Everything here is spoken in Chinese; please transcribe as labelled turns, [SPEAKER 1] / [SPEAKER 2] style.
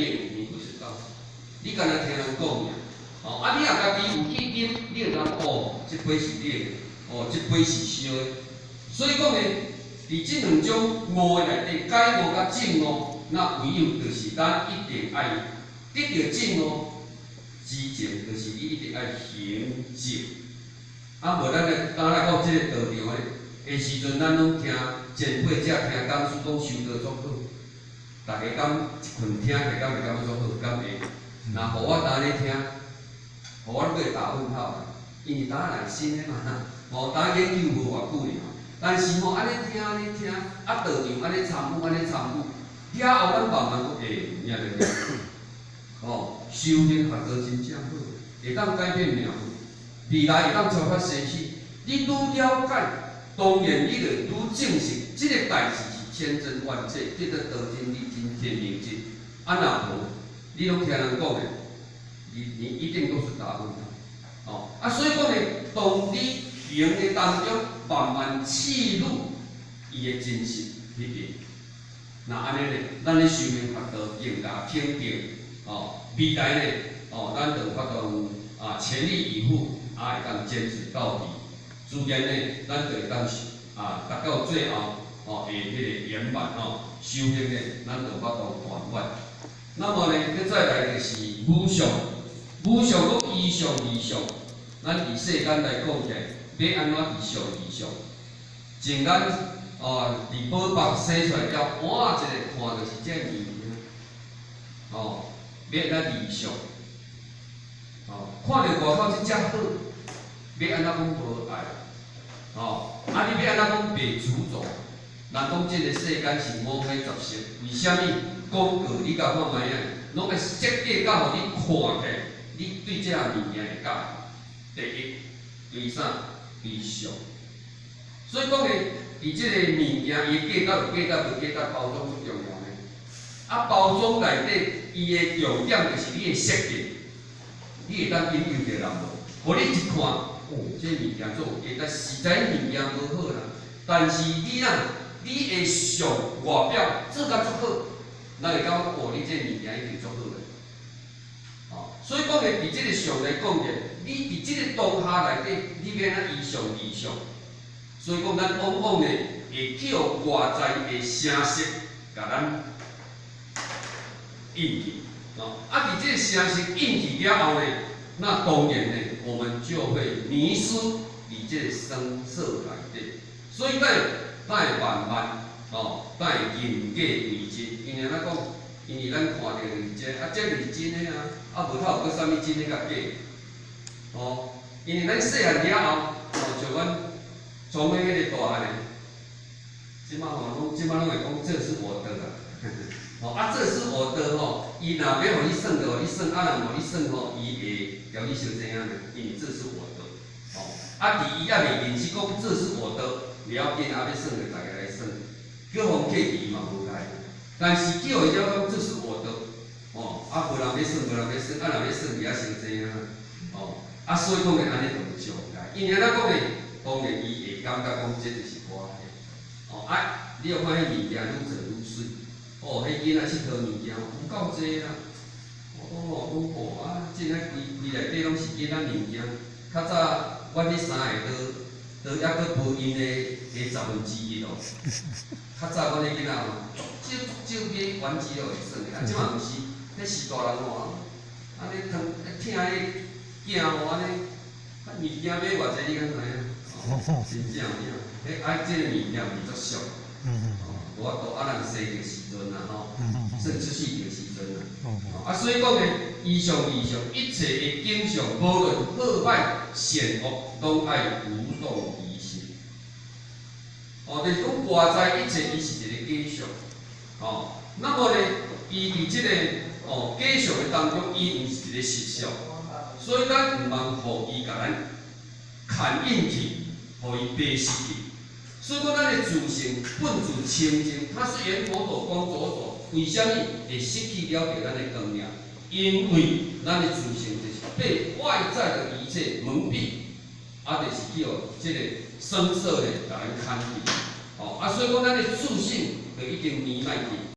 [SPEAKER 1] 你不知道，你敢若听人讲尔。哦，啊，你若家己有去啉，你会当哦，这杯是你的，哦，这杯是烧的。所以讲呢，伫这两种悟的内底，解悟甲证悟，那唯有就是咱一定爱得到证悟之前，就是你一定爱行证。啊，无咱来当来到这个道场的时阵，咱拢听前辈者听讲师讲修道足好，大家敢一困听，会敢会感觉足好，敢会？那互我当咧听。互我对打问号，因为当来新的嘛，吼，当研究无偌久尔，但是吼安尼听，啊道场安尼参悟，遐后咱慢慢讲，领着，吼，修行法道真正好，会当改变命运，未来会当超越生死。你愈了解，当然你就愈证实，这个代志是千真万确，这个道真理真天命真。啊若无，你拢听人讲的。你一定都是答案的，哦啊，所以讲呢，当你行的当中慢慢刺入伊的真实迄边，那安尼呢，咱咧修行法道更加肯定，哦，未来呢，哦，咱就法度全力以赴，会当坚持到底，自然呢，咱就会当达到最后，会迄个圆满修行呢，咱就法度圆满。那么呢，再来就是无常。无常讲依常理常，咱伫世间来讲起来，要安怎依常理常？从咱伫宝腹生出来了，换一个看就是这物件，要安怎理常？看到外口这只好，要安怎讲无爱？你要安怎讲袂执着？人讲这个世间是五海杂色，为虾米？广告你甲看卖啊，拢会设计到互你看起来。你对这物件会介意？第一，为啥？为俗。所以讲呢，伫这个物件，伊价值包装最重要呢。包装内底，伊的重点就是你的设计，你会当引诱着人无？互你一看，这物件做但实在物件无好啦。但是你的俗外表做甲足好，咱会感觉你这物件一定足好的。所以讲呢，伫这个上来讲者，你伫这个当下内底，你要安怎依常理常。所以讲，咱往往呢会去互外在的声色，甲咱印记。伫这个声色印记了后呢，那当然呢，我们就会迷失伫这个声色内底。所以咱会慢慢咱会人假为真，因为咱讲。因为咱看到是这，这就是真的无透有啥物真的甲假。因为咱细汉了后，像阮从迄个大汉的，即摆拢会讲这是我的啦。这是我的伊若要互你算就互你算，若无你算伊会调你成怎样呢？因为这是我的。伫伊还未认识讲这是我的，了紧要算就大家来算，叫互客气嘛无碍。但是叫会了讲这是我的，无人要算，若要算伊也成这样，所以讲呢，安尼就有障碍。因为咱讲呢，当然伊会感觉讲这就是我的，你要看迄物件愈做愈水，迄囡仔佚佗物件有够济啦，真个规内底拢是囡仔物件。较早我迄三个都还佫无因的1/10咯。较早阮迄囡仔足少买玩具就会算，即嘛毋是，迄是大人换，安尼疼迄囝安尼，物件买偌济你敢知影？真正有影，即个物件是足俗。无法度人生的时阵算出世的时阵所以讲呢，依常理常，一切的景象，无论好歹善恶，拢爱无动于心。就是讲外在一切，伊是一个假象。那么呢，伊伫即个假象的当中，伊毋是一个实相，所以咱毋通互伊甲咱牵引去，互伊迷失去。所以讲，咱的自性本自清净，它是圆佛陀光左左，为虾米会失去了着咱的光亮？因为咱的自性就是被外在的一切蒙蔽，就是去互即个声色呢，甲咱牵去。所以讲，咱的自性就已经迷漫去。